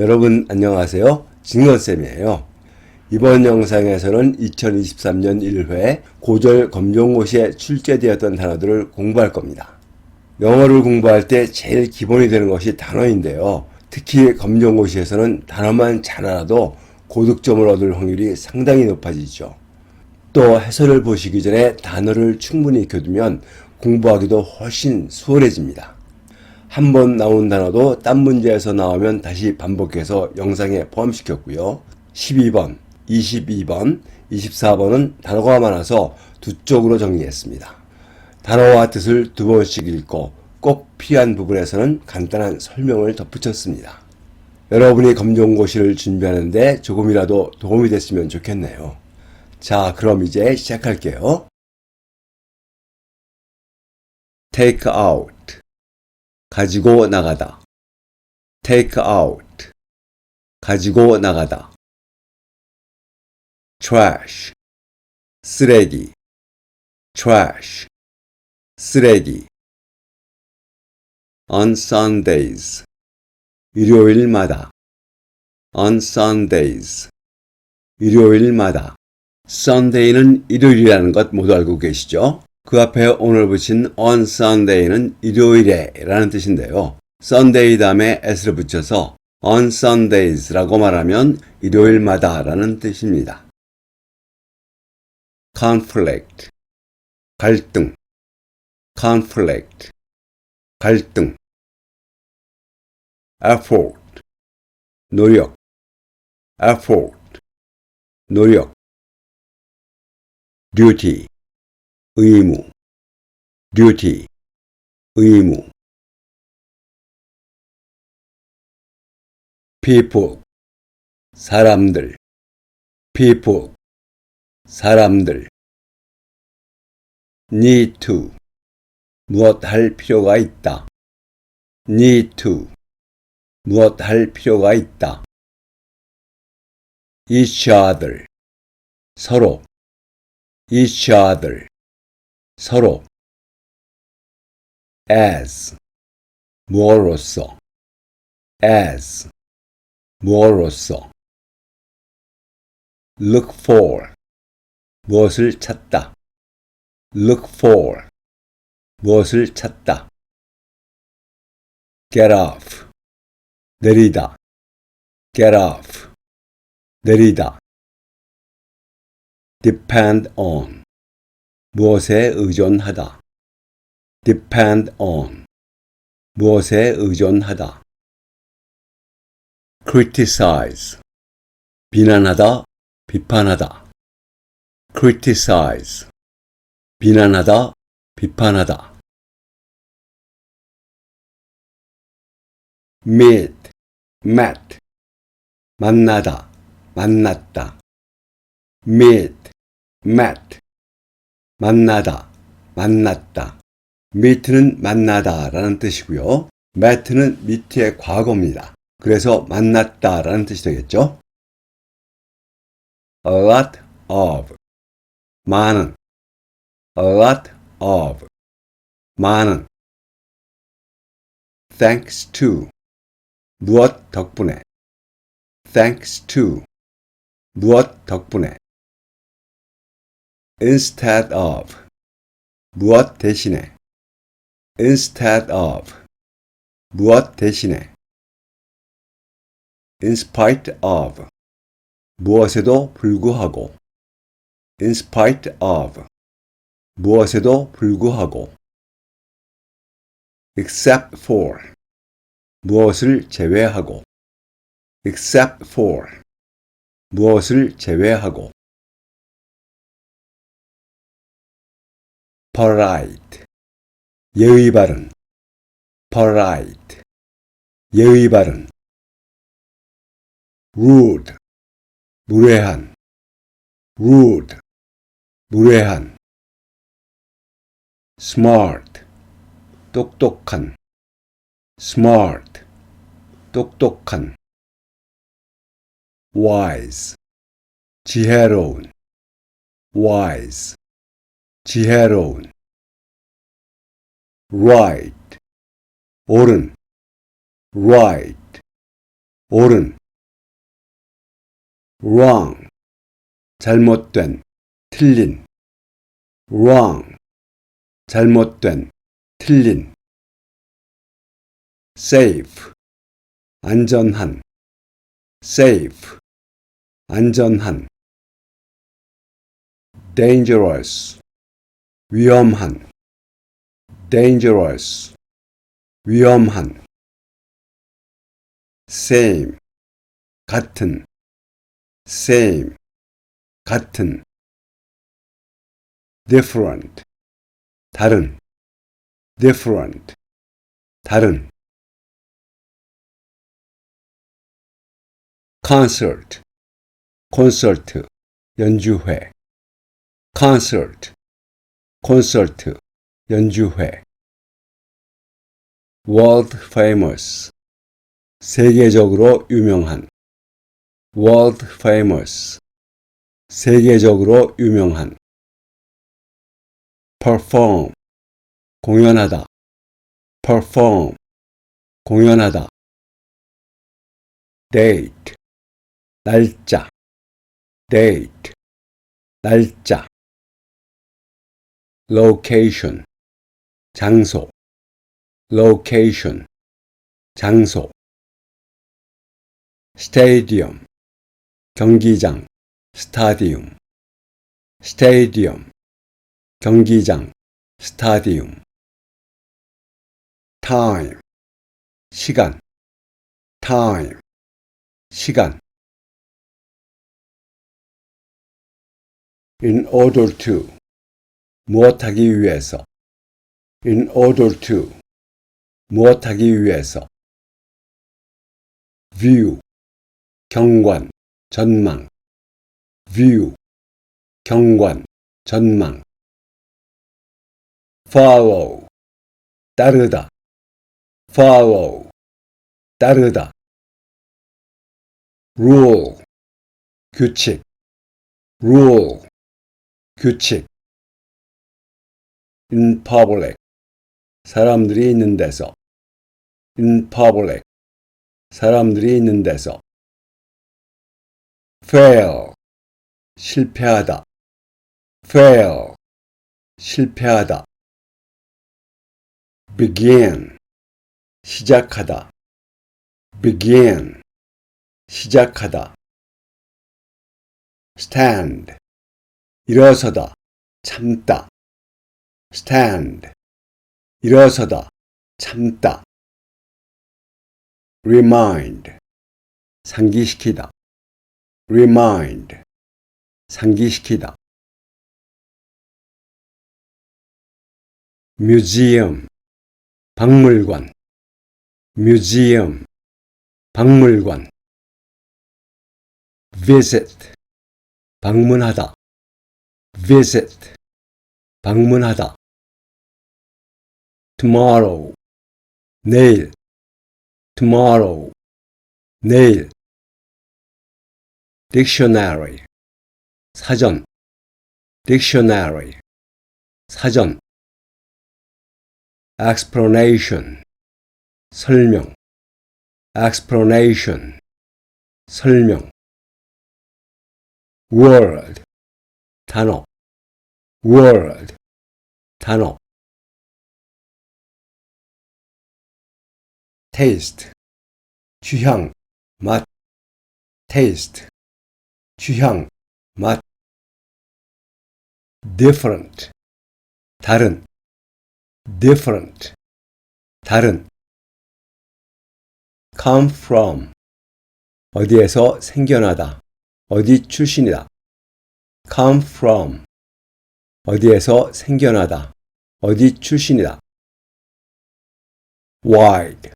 여러분 안녕하세요. 진건쌤이에요. 이번 영상에서는 2023년 1회 고졸 검정고시에 출제되었던 단어들을 공부할 겁니다. 영어를 공부할 때 제일 기본이 되는 것이 단어인데요. 특히 검정고시에서는 단어만 잘 알아도 고득점을 얻을 확률이 상당히 높아지죠. 또 해설을 보시기 전에 단어를 충분히 익혀두면 공부하기도 훨씬 수월해집니다. 한 번 나온 단어도 딴 문제에서 나오면 다시 반복해서 영상에 포함시켰고요. 12번, 22번, 24번은 단어가 많아서 두 쪽으로 정리했습니다. 단어와 뜻을 두 번씩 읽고 꼭 필요한 부분에서는 간단한 설명을 덧붙였습니다. 여러분이 검정고시를 준비하는데 조금이라도 도움이 됐으면 좋겠네요. 자, 그럼 이제 시작할게요. take out 가지고 나가다. take out 가지고 나가다. trash 쓰레기. trash 쓰레기. on Sundays 일요일마다. on Sundays 일요일마다. Sunday는 일요일이라는 것 모두 알고 계시죠? 그 앞에 오늘 붙인 on Sunday는 일요일에 라는 뜻인데요. Sunday 다음에 s를 붙여서 on Sundays라고 말하면 일요일마다 라는 뜻입니다. conflict 갈등. conflict 갈등. effort 노력. effort 노력. duty 의무. duty 의무. people 사람들. people 사람들. need to 무엇 할 필요가 있다. need to 무엇 할 필요가 있다. each other 서로. each other 서로. as 무엇으로써. as 무엇으로써. look for 무엇을 찾다. look for 무엇을 찾다. get off 내리다. get off 내리다. depend on 무엇에 의존하다. depend on 무엇에 의존하다. criticize 비난하다, 비판하다. criticize 비난하다, 비판하다. meet, met 만나다, 만났다. meet, met 만나다, 만났다. meet는 만나다 라는 뜻이고요. met는 meet의 과거입니다. 그래서 만났다 라는 뜻이 되겠죠. a lot of 많은. a lot of 많은. thanks to 무엇 덕분에. thanks to 무엇 덕분에. instead of 무엇 대신에. instead of 무엇 대신에. in spite of 무엇에도 불구하고. in spite of 무엇에도 불구하고. except for 무엇을 제외하고. except for 무엇을 제외하고. polite 예의 바른. polite 예의 바른. rude 무례한. rude 무례한. smart 똑똑한. smart 똑똑한. wise 지혜로운. wise 지혜로운. right 옳은. right 옳은, wrong, 잘못된, 틀린, wrong, 잘못된, 틀린, safe, 안전한, safe, 안전한, dangerous, 위험한, dangerous, 위험한, same, 같은, same, 같은, different, 다른, different, 다른, concert, 콘서트, 연주회, concert, 콘서트, 연주회, world famous, 세계적으로 유명한, world famous, 세계적으로 유명한, perform, 공연하다, perform, 공연하다, date, 날짜, date, 날짜, location, 장소, location, 장소, stadium, 경기장, stadium, stadium, 경기장, stadium, time, 시간, time, 시간, in order to, 무엇하기 위해서, in order to, 무엇하기 위해서, view, 경관, 전망, view, 경관, 전망, follow, 따르다, follow, 따르다, rule, 규칙, rule, 규칙, in public, 사람들이 있는 데서, in public, 사람들이 있는 데서, fail, 실패하다, fail, 실패하다, begin, 시작하다, begin, 시작하다, stand, 일어서다, 참다, stand, 일어서다, 참다, remind, 상기시키다, remind, 상기시키다, museum, 박물관, museum, 박물관, visit, 방문하다, visit, 방문하다, tomorrow, 내일, tomorrow, 내일, dictionary, 사전, dictionary, 사전, explanation, 설명, explanation, 설명, word, 단어, word, 단어, taste, 취향, 맛, taste, 취향, 맛, different, 다른, different, 다른, come from, 어디에서 생겨나다, 어디 출신이다, come from, 어디에서 생겨나다, 어디 출신이다, wide,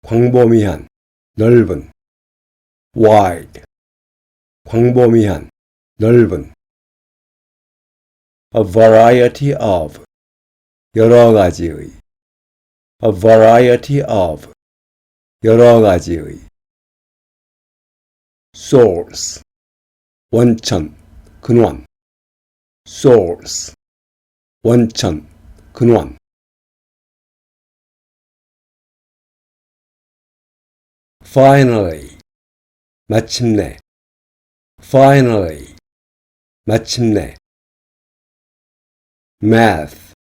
광범위한, 넓은, wide, 광범위한, 넓은, a variety of, 여러 가지의, a variety of, 여러 가지의, source, 원천, 근원, source, 원천, 근원, finally, 마침내, finally, 마침내. math,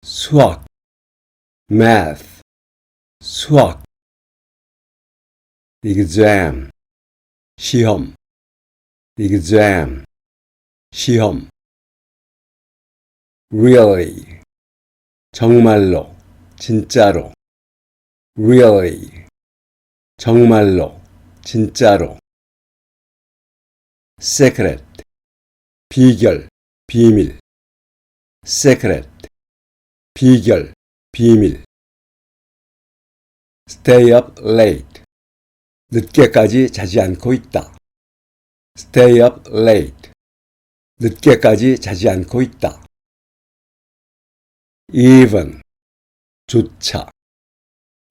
수학, math, 수학. exam, 시험, exam, 시험. really, 정말로, 진짜로. really, 정말로, 진짜로. secret, 비결, 비밀. secret, 비결, 비밀. stay up late, 늦게까지 자지 않고 있다. stay up late, 늦게까지 자지 않고 있다. even, 조차,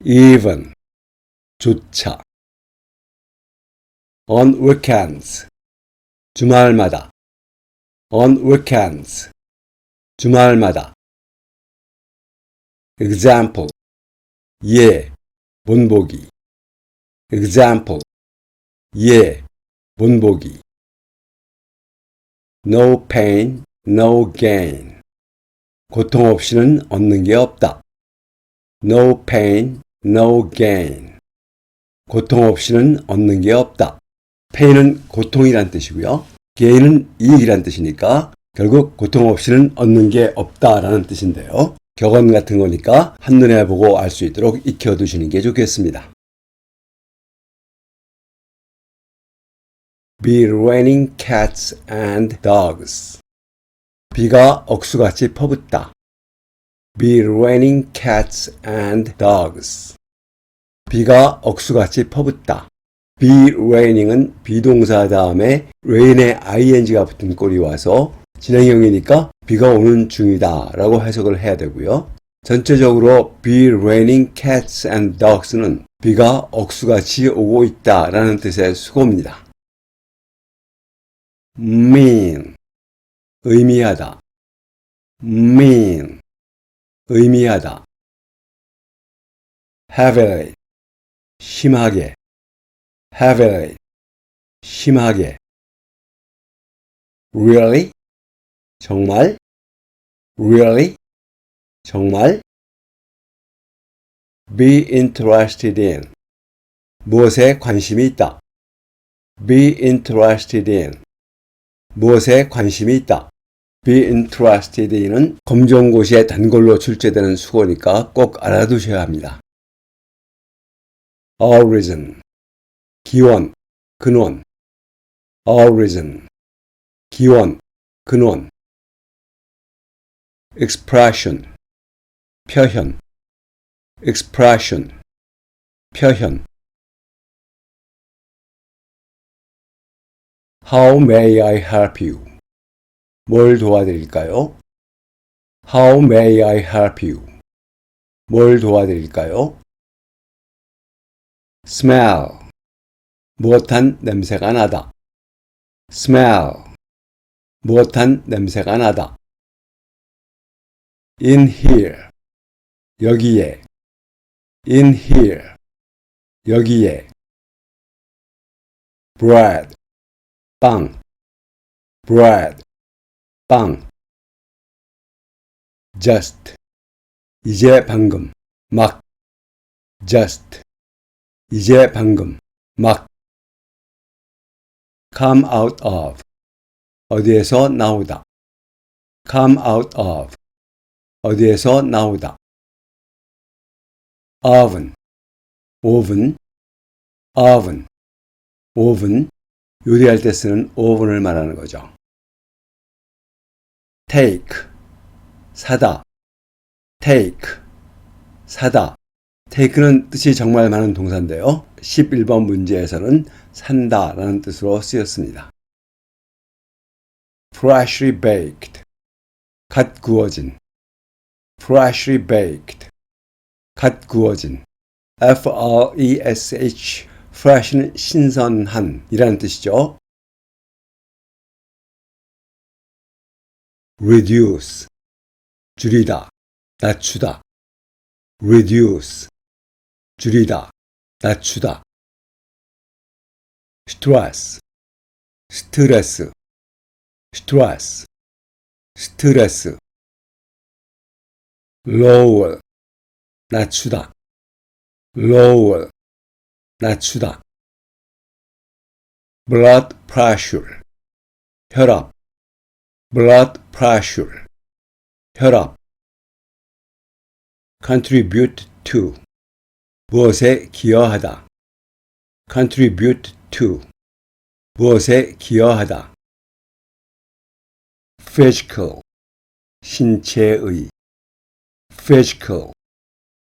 even, 조차. on weekends, 주말마다. on weekends, 주말마다. example, 예, 본보기. example, 예, 본보기. no pain, no gain. 고통 없이는 얻는 게 없다. no pain, no gain. 고통 없이는 얻는 게 없다. pain은 고통이란 뜻이고요. gain은 이익이란 뜻이니까 결국 고통 없이는 얻는 게 없다라는 뜻인데요. 격언 같은 거니까 한눈에 보고 알 수 있도록 익혀두시는 게 좋겠습니다. be raining cats and dogs. 비가 억수같이 퍼붓다. be raining cats and dogs. 비가 억수같이 퍼붓다. be raining은 비동사 다음에 rain에 ing가 붙은 꼴이 와서 진행형이니까 비가 오는 중이다 라고 해석을 해야 되고요. 전체적으로 be raining cats and dogs는 비가 억수같이 오고 있다 라는 뜻의 수고입니다. mean, 의미하다. mean, 의미하다. heavily, 심하게. heavily, 심하게. really, 정말. really, 정말. be interested in, 무엇에 관심이 있다. be interested in, 무엇에 관심이 있다. be interested in은 검정고시에 단골로 출제되는 수고니까 꼭 알아두셔야 합니다. origin, 기원, 근원. origin, 기원, 근원. expression, 표현. expression, 표현. How may I help you? 뭘 도와드릴까요? How may I help you? 뭘 도와드릴까요? smell, 무엇한 냄새가 나다. smell, 무엇한 냄새가 나다. in here, 여기에. in here, 여기에. bread, 빵. bread, 빵. just, 이제 방금, 막. just, 이제 방금, 막. come out of, 어디에서 나오다. come out of, 어디에서 나오다. oven, 오븐, oven, 오븐. 요리할 때 쓰는 오븐을 말하는 거죠. take, 사다. take, 사다. take는 뜻이 정말 많은 동사인데요. 11번 문제에서는 산다 라는 뜻으로 쓰였습니다. freshly baked, 갓 구워진. freshly baked, 갓 구워진. fresh, fresh는 신선한 이라는 뜻이죠. reduce, 줄이다, 낮추다. reduce, 줄이다, 낮추다. stress, 스트레스, stress, 스트레스. lower, 낮추다, lower, 낮추다. blood pressure, 혈압, blood pressure, 혈압. contribute to, 무엇에 기여하다, contribute to, 무엇에 기여하다. physical, 신체의, physical,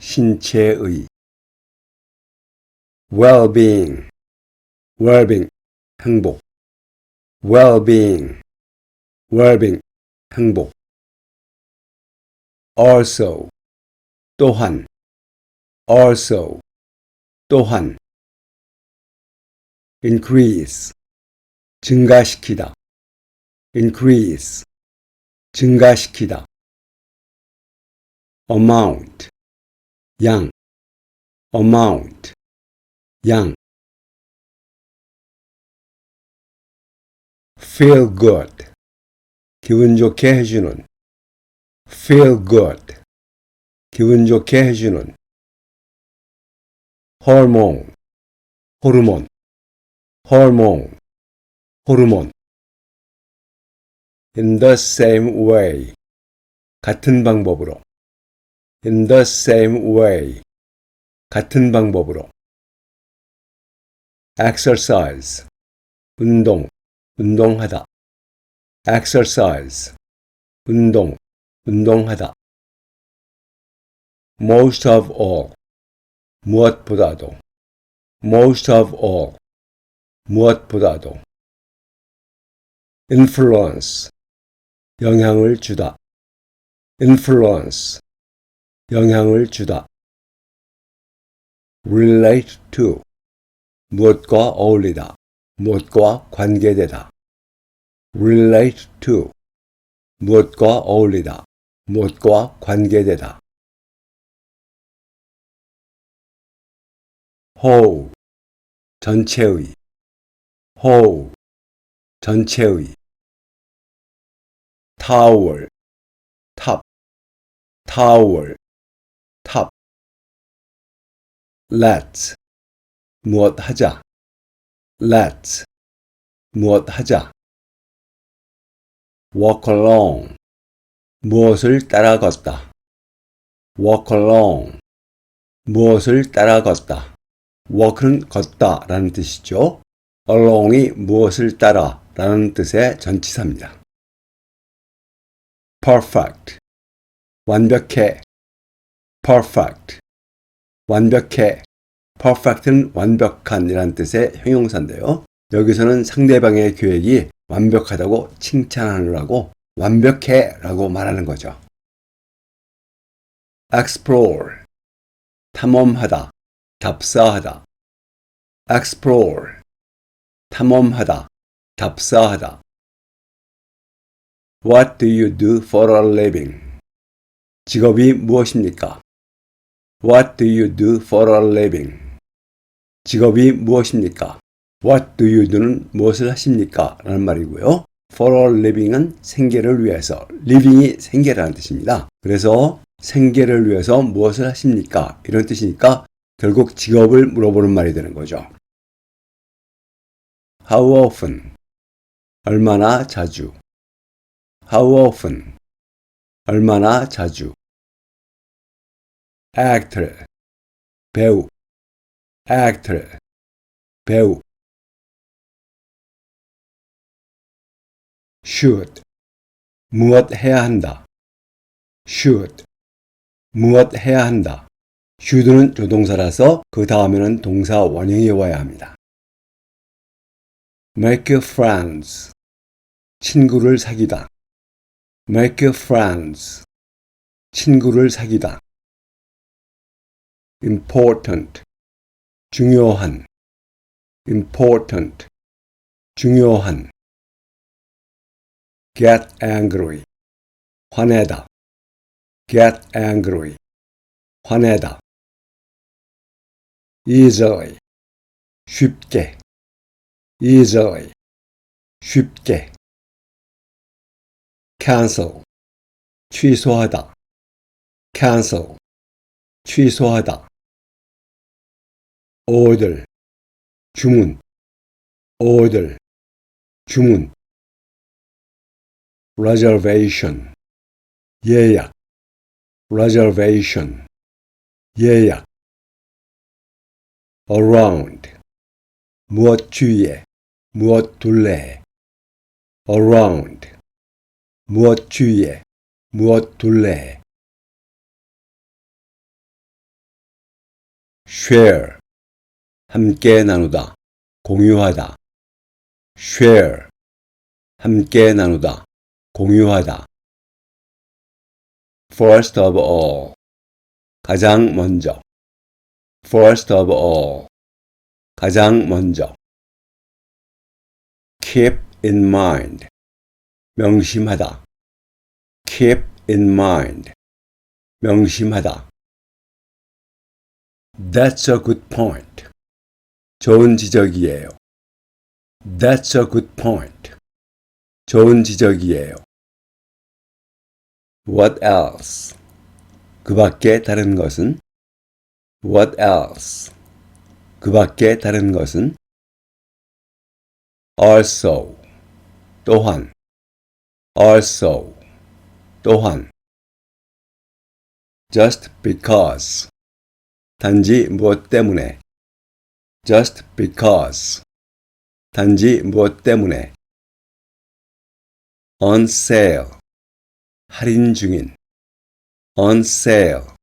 신체의. well-being, well-being, 행복, well-being, well-being, 행복. also, 또한, also, 또한. increase, 증가시키다, increase, 증가시키다. amount, 양, amount, 양. feel good, 기분 좋게 해주는, feel good, 기분 좋게 해주는. hormone, 호르몬, hormone, 호르몬. in the same way, 같은 방법으로, in the same way, 같은 방법으로. exercise, 운동, 운동하다. exercise, 운동, 운동하다. most of all, 무엇보다도, most of all, 무엇보다도. influence, 영향을 주다, influence, 영향을 주다. relate to, 무엇과 어울리다, 무엇과 관계되다. relate to, 무엇과 어울리다, 무엇과 관계되다. whole, 전체의, whole, 전체의. tower, 탑, tower, 탑. let's, 무엇 하자, let's, 무엇 하자. walk along, 무엇을 따라 걷다, walk along, 무엇을 따라 걷다. walk는 걷다 라는 뜻이죠. along이 무엇을 따라 라는 뜻의 전치사입니다. perfect, 완벽해, perfect, 완벽해. perfect는 완벽한 이라는 뜻의 형용사인데요. 여기서는 상대방의 계획이 완벽하다고 칭찬하느라고 완벽해 라고 말하는 거죠. explore, 탐험하다, 답사하다. explore, 탐험하다, 답사하다. What do you do for a living? 직업이 무엇입니까? What do you do for a living? 직업이 무엇입니까? What do you do는 무엇을 하십니까? 라는 말이고요. For a living은 생계를 위해서, living이 생계라는 뜻입니다. 그래서 생계를 위해서 무엇을 하십니까? 이런 뜻이니까 결국 직업을 물어보는 말이 되는 거죠. How often? 얼마나 자주. How often? 얼마나 자주. actor, 배우. actor, 배우. should, 무엇 해야 한다. should, 무엇 해야 한다. should는 조동사라서 그 다음에는 동사 원형이 와야 합니다. make friends, 친구를 사귀다. make friends, 친구를 사귀다. important, 중요한. important, 중요한. get angry, 화내다. get angry, 화내다. easily, 쉽게. easily, 쉽게. cancel, 취소하다. cancel, 취소하다. order, 주문. order, 주문. reservation, 예약. reservation, 예약. around, 무엇 주위에, 무엇 둘레에. around, 무엇 주위에, 무엇 둘레에. share, 함께 나누다, 공유하다. share, 함께 나누다, 공유하다. first of all, 가장 먼저. first of all, 가장 먼저. keep in mind, 명심하다. keep in mind, 명심하다. That's a good point. 좋은 지적이에요. That's a good point. 좋은 지적이에요. What else? 그 밖에 다른 것은? What else? 그 밖에 다른 것은? Also, 또한. Also, 또한. Just because. 단지 무엇 때문에. Just because. 단지 무엇 때문에. On sale. 할인 중인. On sale.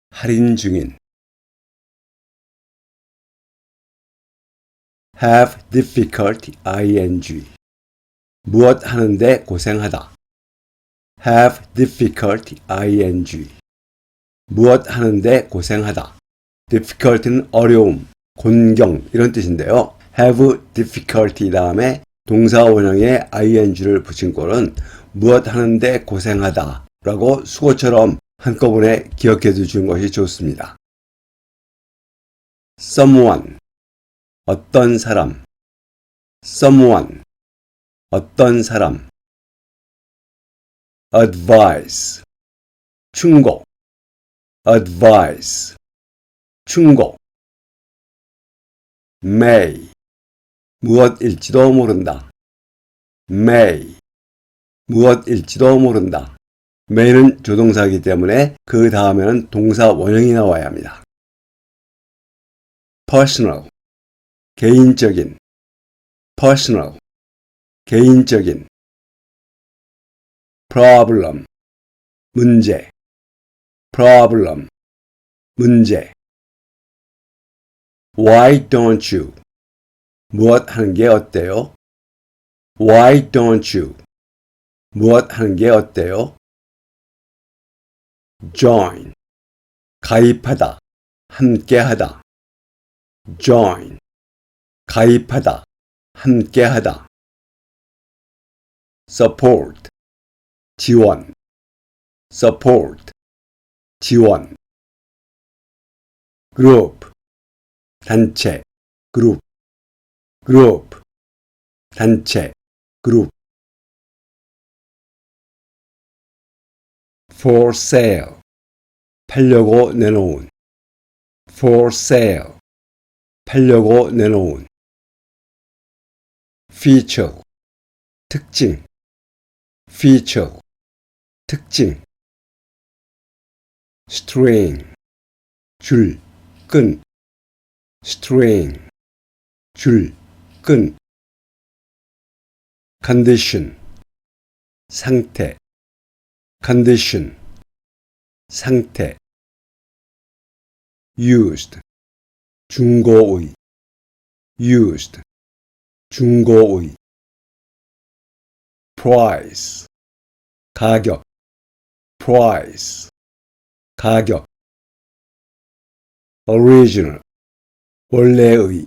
할인 중인. have difficulty ing. 무엇 하는데 고생하다. have difficulty ing. 무엇 하는데 고생하다. difficulty는 어려움, 곤경 이런 뜻인데요. have difficulty 다음에 동사 원형에 ing를 붙인 꼴은 무엇 하는데 고생하다 라고 수고처럼 한꺼번에 기억해 두시는 것이 좋습니다. someone, 어떤 사람. someone, 어떤 사람. advise, 충고. advise, 충고. may, 무엇일지도 모른다. may, 무엇일지도 모른다. may는 조동사이기 때문에 그 다음에는 동사 원형이 나와야 합니다. personal, 개인적인. personal, 개인적인. problem, 문제. problem, 문제. Why don't you? 무엇 하는 게 어때요? Why don't you? 무엇 하는 게 어때요? join, 가입하다, 함께하다. join, 가입하다, 함께하다. support, 지원. support, 지원. group, 단체. group, group, 단체. group. for sale, 팔려고 내놓은. for sale, 팔려고 내놓은. feature, 특징. feature, 특징. string, 줄, 끈. string, 줄, 끈. condition, 상태. condition, 상태. used, 중고의. used, 중고의. price, 가격. price, 가격. original, 원래의.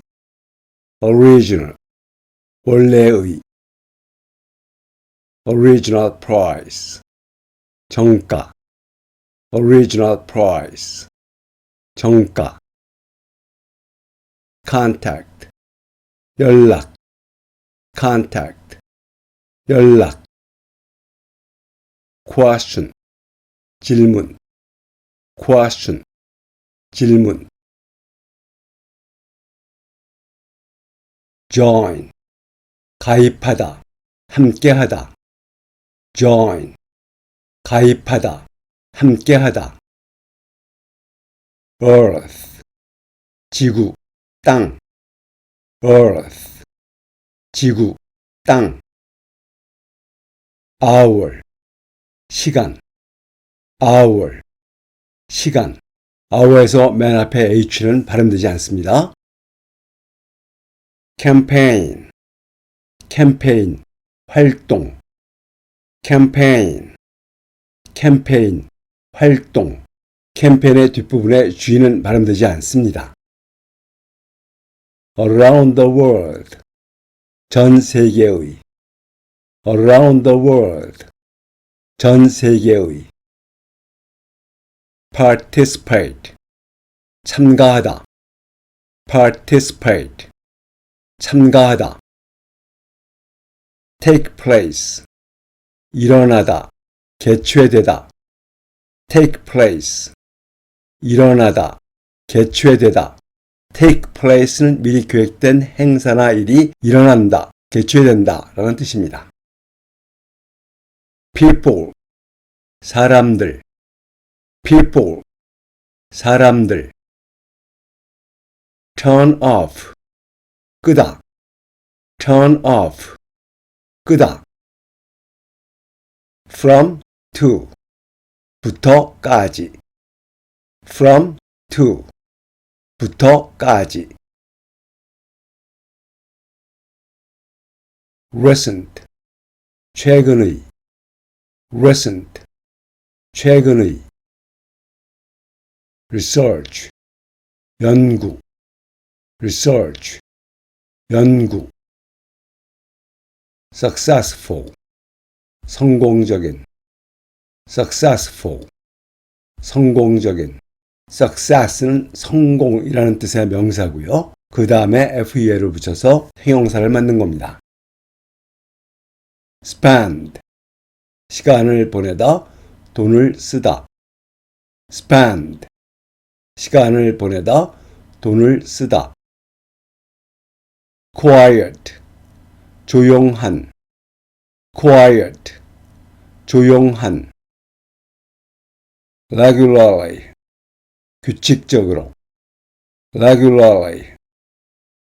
original, 원래의. original price, 정가. original price, 정가. contact, 연락. contact, 연락, question, 질문, question, 질문, join, 가입하다, 함께하다, join, 가입하다, 함께하다, earth, 지구, 땅, earth, 지구, 땅, hour, 시간, hour, 시간, hour에서 맨 앞에 h는 발음되지 않습니다. campaign, 캠페인, 활동, campaign, 캠페인, 활동, 캠페인의 뒷부분에 G는 발음되지 않습니다. around the world, 전 세계의, around the world, 전 세계의, participate, 참가하다, participate, 참가하다, take place, 일어나다, 개최되다, take place, 일어나다, 개최되다. take place는 미리 계획된 행사나 일이 일어난다, 개최된다 라는 뜻입니다. people, 사람들, people, 사람들. turn off, 끄다, turn off, 끄다. from to, 부터까지, from to, 부터까지. recent, 최근의, recent, 최근의. research, 연구, research, 연구. successful, 성공적인, successful, 성공적인. success는 성공이라는 뜻의 명사고요. 그 다음에 FEL을 붙여서 형용사를 만든 겁니다. spend, 시간을 보내다, 돈을 쓰다. spend, 시간을 보내다, 돈을 쓰다. quiet, 조용한, quiet, 조용한. regularly, 규칙적으로, regularly,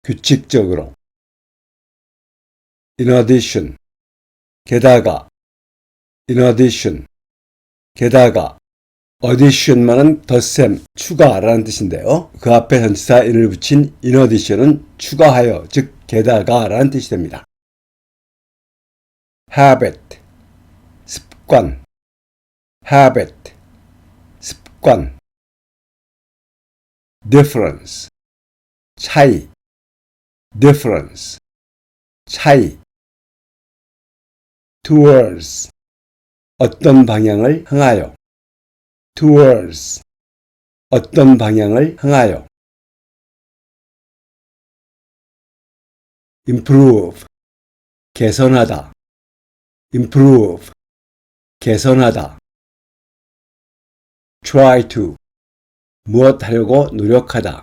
규칙적으로. in addition, 게다가, in addition, 게다가. addition만은 덧셈, 추가라는 뜻인데요. 그 앞에 전치사 in을 붙인 in addition은 추가하여, 즉 게다가 라는 뜻이 됩니다. habit, 습관, habit, 습관. difference, 차이, difference, 차이. towards, 어떤 방향을 향하여, towards, 어떤 방향을 향하여. improve, 개선하다, improve, 개선하다. try to, 무엇 하려고 노력하다,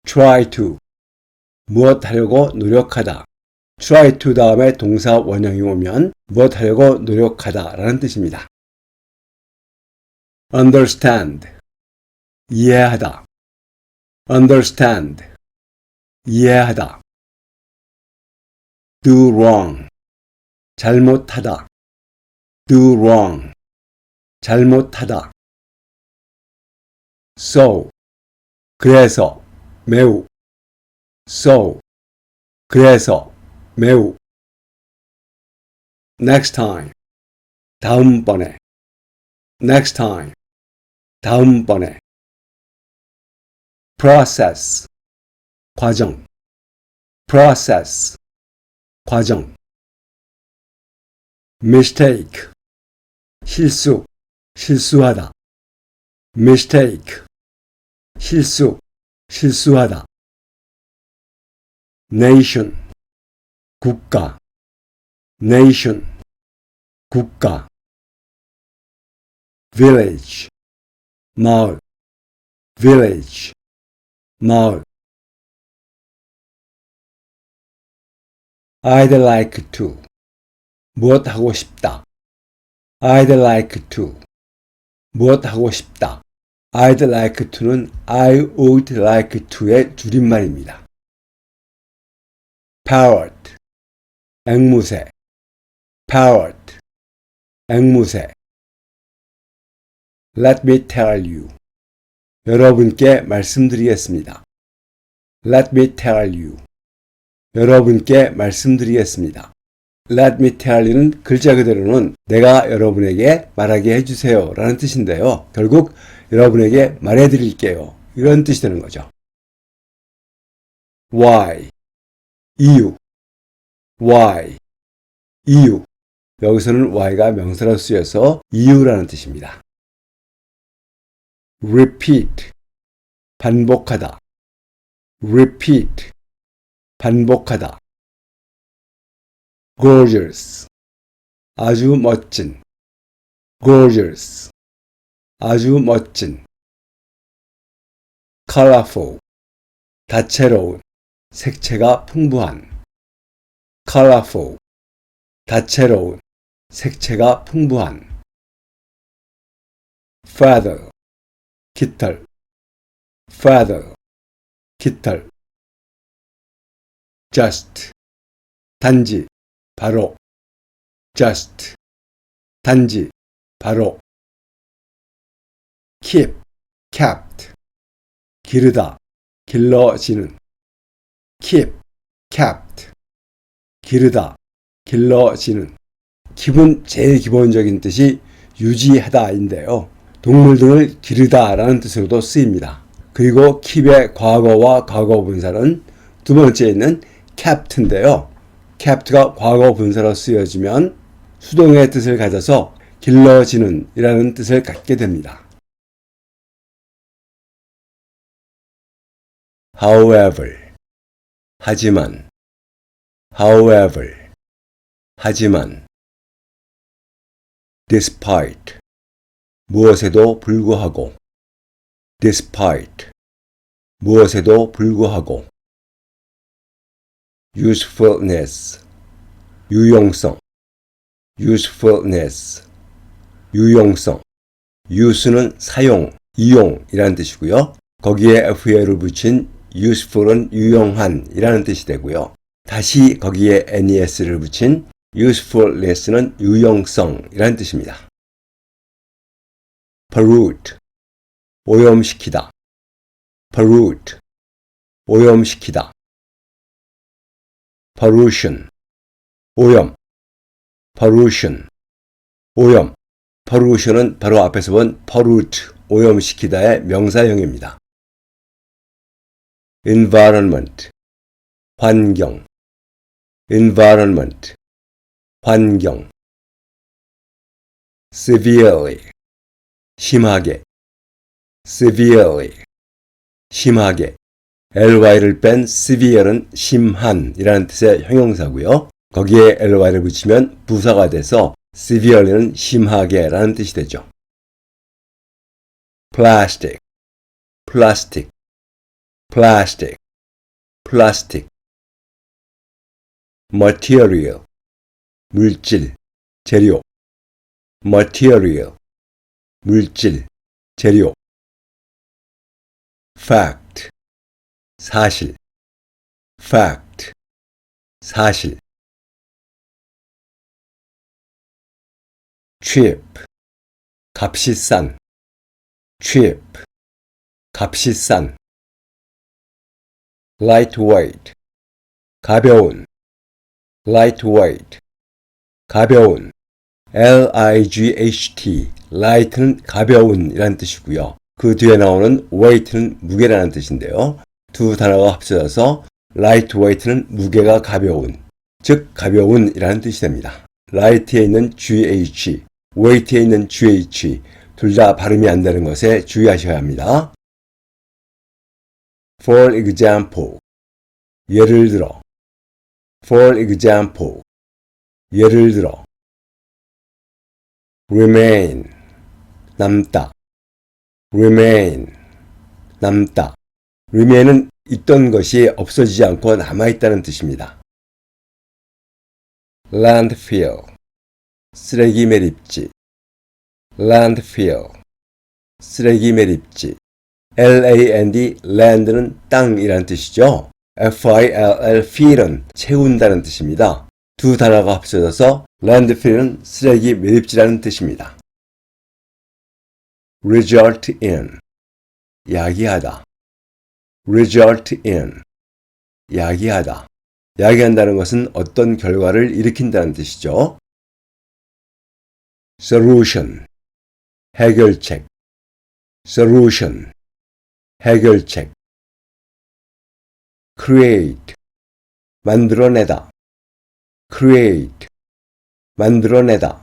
try to, 무엇 하려고 노력하다. try to 다음에 동사 원형이 오면 무엇 하려고 노력하다 라는 뜻입니다. understand, 이해하다, understand, 이해하다. do wrong, 잘못하다, do wrong, 잘못하다. so, 그래서, 매우, so, 그래서, 매우. next time, 다음번에, next time, 다음번에. process, 과정, process, 과정. mistake, 실수, 실수하다. mistake, 실수, 실수하다. nation, 국가, nation, 국가, village, 마을, village, 마을. I'd like to, 무엇 하고 싶다. I'd like to, 무엇 하고 싶다. I'd like to는 I would like to의 줄임말입니다. parrot, 앵무새, parrot, 앵무새. Let me tell you, 여러분께 말씀드리겠습니다. Let me tell you, 여러분께 말씀드리겠습니다. Let me tell you는 글자 그대로는 내가 여러분에게 말하게 해주세요 라는 뜻인데요. 결국 여러분에게 말해드릴게요. 이런 뜻이 되는 거죠. Why, 이유, why, 이유. 여기서는 why가 명사로 쓰여서 이유라는 뜻입니다. Repeat, 반복하다. Repeat, 반복하다. Gorgeous, 아주 멋진. Gorgeous, 아주 멋진. Colorful, 다채로운, 색채가 풍부한. Colorful, 다채로운, 색채가 풍부한. Feather, 깃털. Feather, 깃털. Just, 단지, 바로. Just, 단지, 바로. Keep, kept, 기르다, 길러지는. Keep, kept, 기르다, 길러지는. keep은 제일 기본적인 뜻이 유지하다인데요. 동물 등을 기르다라는 뜻으로도 쓰입니다. 그리고 keep의 과거와 과거 분사는 두 번째에 있는 kept인데요. kept가 과거 분사로 쓰여지면 수동의 뜻을 가져서 길러지는 이라는 뜻을 갖게 됩니다. However, 하지만. However, 하지만. Despite, 무엇에도 불구하고. Despite, 무엇에도 불구하고. Usefulness, 유용성. Usefulness, 유용성. use는 사용, 이용이라는 뜻이고요. 거기에 FA를 붙인 useful은 유용한 이라는 뜻이 되고요. 다시 거기에 NES를 붙인 usefulness는 유용성 이라는 뜻입니다. pollute, 오염시키다. pollute, 오염시키다. pollution, 오염. pollution, 오염. pollution은 바로 앞에서 본 pollute, 오염시키다의 명사형입니다. environment, 환경. environment, 환경. severely, 심하게. severely, 심하게. ly를 뺀 severe는 심한 이라는 뜻의 형용사고요. 거기에 ly를 붙이면 부사가 돼서 severely는 심하게 라는 뜻이 되죠. plastic, plastic, plastic, plastic. material, 물질, 재료. material, 물질, 재료. fact, 사실. fact, 사실. cheap, 값이 싼. cheap, 값이 싼. lightweight, 가벼운. lightweight, 가벼운. light, light는 가벼운 이라는 뜻이고요. 그 뒤에 나오는 weight는 무게라는 뜻인데요. 두 단어가 합쳐져서 lightweight는 무게가 가벼운, 즉 가벼운 이라는 뜻이 됩니다. light에 있는 gh, weight에 있는 gh 둘 다 발음이 안 되는 것에 주의하셔야 합니다. For example, 예를 들어. For example, 예를 들어 remain, 남다. remain, 남다. remain은 있던 것이 없어지지 않고 남아있다는 뜻입니다. landfill, 쓰레기 매립지. landfill, 쓰레기 매립지. land, land는 땅이라는 뜻이죠. fill, fill은 채운다는 뜻입니다. 두 단어가 합쳐져서 landfill은 쓰레기 매립지라는 뜻입니다. result in, 야기하다. result in, 야기하다. 야기한다는 것은 어떤 결과를 일으킨다는 뜻이죠. solution, 해결책. solution, 해결책. create, 만들어내다. create, 만들어내다.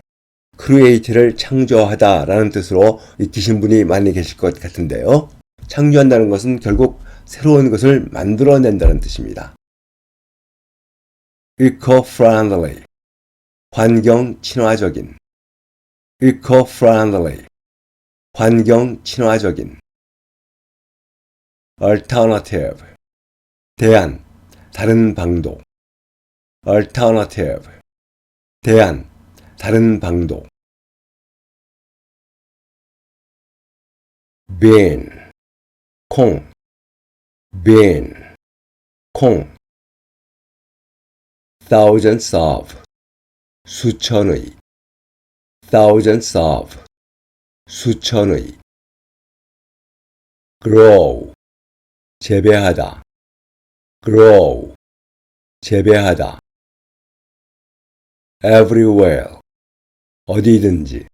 create를 창조하다 라는 뜻으로 익히신 분이 많이 계실 것 같은데요. 창조한다는 것은 결국 새로운 것을 만들어낸다는 뜻입니다. eco-friendly, 환경 친화적인. eco-friendly, 환경 친화적인. alternative, 대안, 다른 방도. alternative, 대안, 다른 방도. bean, 콩. bean, 콩. thousands of, 수천의. thousands of, 수천의. grow, 재배하다. grow, 재배하다. everywhere, 어디든지.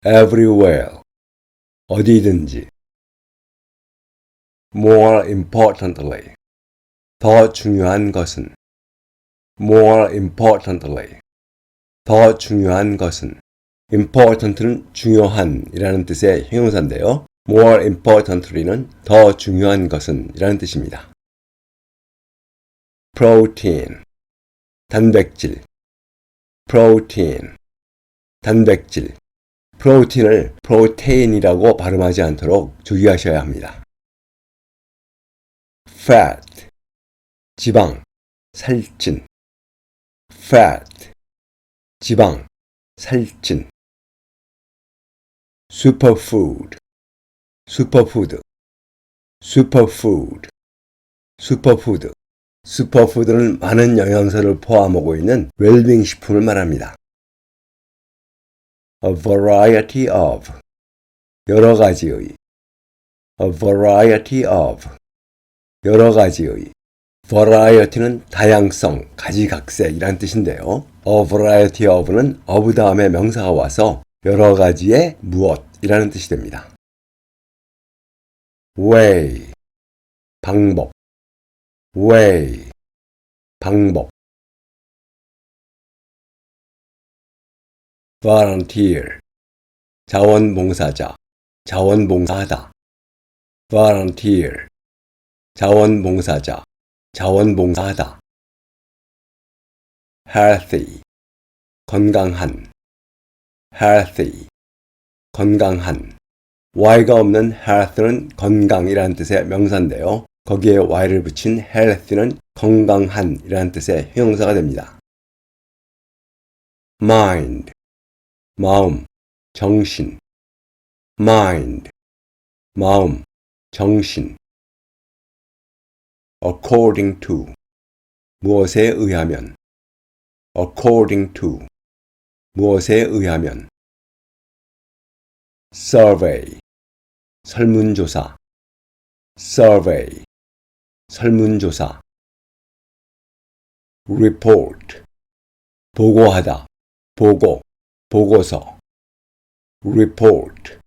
everywhere, 어디든지. more importantly, 더 중요한 것은. more importantly, 더 중요한 것은. important는 중요한 이라는 뜻의 형용사인데요. more importantly는 더 중요한 것은 이라는 뜻입니다. protein, 단백질. protein, 단백질. 프로틴을 프로테인이라고 발음하지 않도록 주의하셔야 합니다. fat, 지방, 살찐. fat, 지방, 살찐. superfood, 슈퍼푸드. superfood, 슈퍼푸드. 슈퍼푸드는 많은 영양소를 포함하고 있는 웰빙 식품을 말합니다. A variety of, 여러 가지의. A variety of, 여러 가지의. variety는 다양성, 가지각색이란 뜻인데요. A variety of는 of 다음에 명사가 와서 여러 가지의 무엇이라는 뜻이 됩니다. way, 방법. way, 방법. volunteer, 자원봉사자, 자원봉사하다. volunteer, 자원봉사자, 자원봉사하다. healthy, 건강한. healthy, 건강한. y가 없는 health는 건강이라는 뜻의 명사인데요. 거기에 y를 붙인 healthy는 건강한이라는 뜻의 형용사가 됩니다. mind, 마음, 정신. mind, 마음, 정신. according to, 무엇에 의하면. according to, 무엇에 의하면. survey, 설문조사. survey, 설문조사. report, 보고하다. 보고, 보고서. report,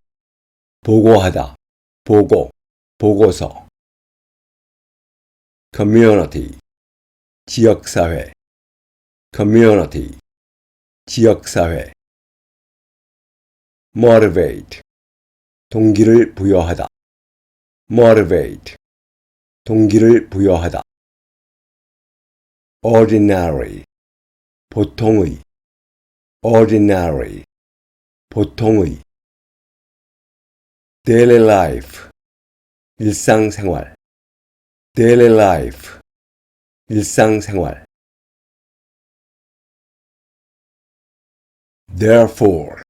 보고하다. 보고, 보고서. community, 지역사회. community, 지역사회. motivate, 동기를 부여하다. motivate, 동기를 부여하다. ordinary, 보통의, ordinary, 보통의. daily life, 일상생활, daily life, 일상생활. therefore,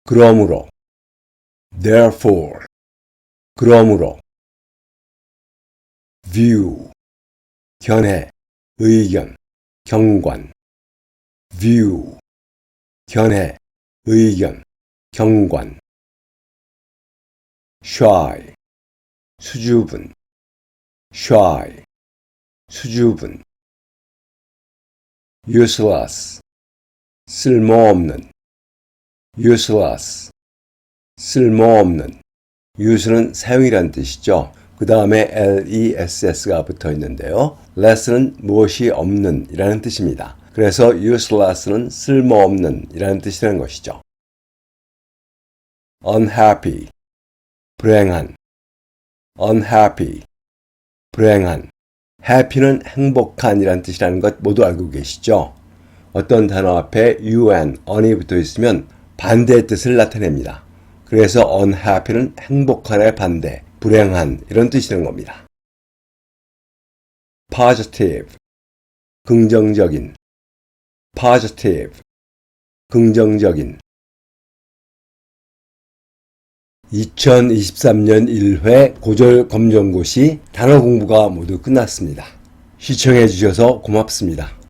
그러므로, therefore, 그러므로. view, 견해, 의견, 경관. view, 견해, 의견, 경관. shy, 수줍은, shy, 수줍은. useless, 쓸모없는, useless, 쓸모없는. use는 사용이란 뜻이죠. 그 다음에 less가 붙어 있는데요. less는 무엇이 없는 이라는 뜻입니다. 그래서 useless는 쓸모없는 이라는 뜻이라는 것이죠. unhappy, 불행한, unhappy, 불행한. happy는 행복한 이라는 뜻이라는 것 모두 알고 계시죠? 어떤 단어 앞에 un이 붙어 있으면 반대의 뜻을 나타냅니다. 그래서 unhappy는 행복한의 반대, 불행한 이런 뜻이 되는 겁니다. positive, 긍정적인, positive, 긍정적인. 2023년 1회 고졸 검정고시 단어 공부가 모두 끝났습니다. 시청해 주셔서 고맙습니다.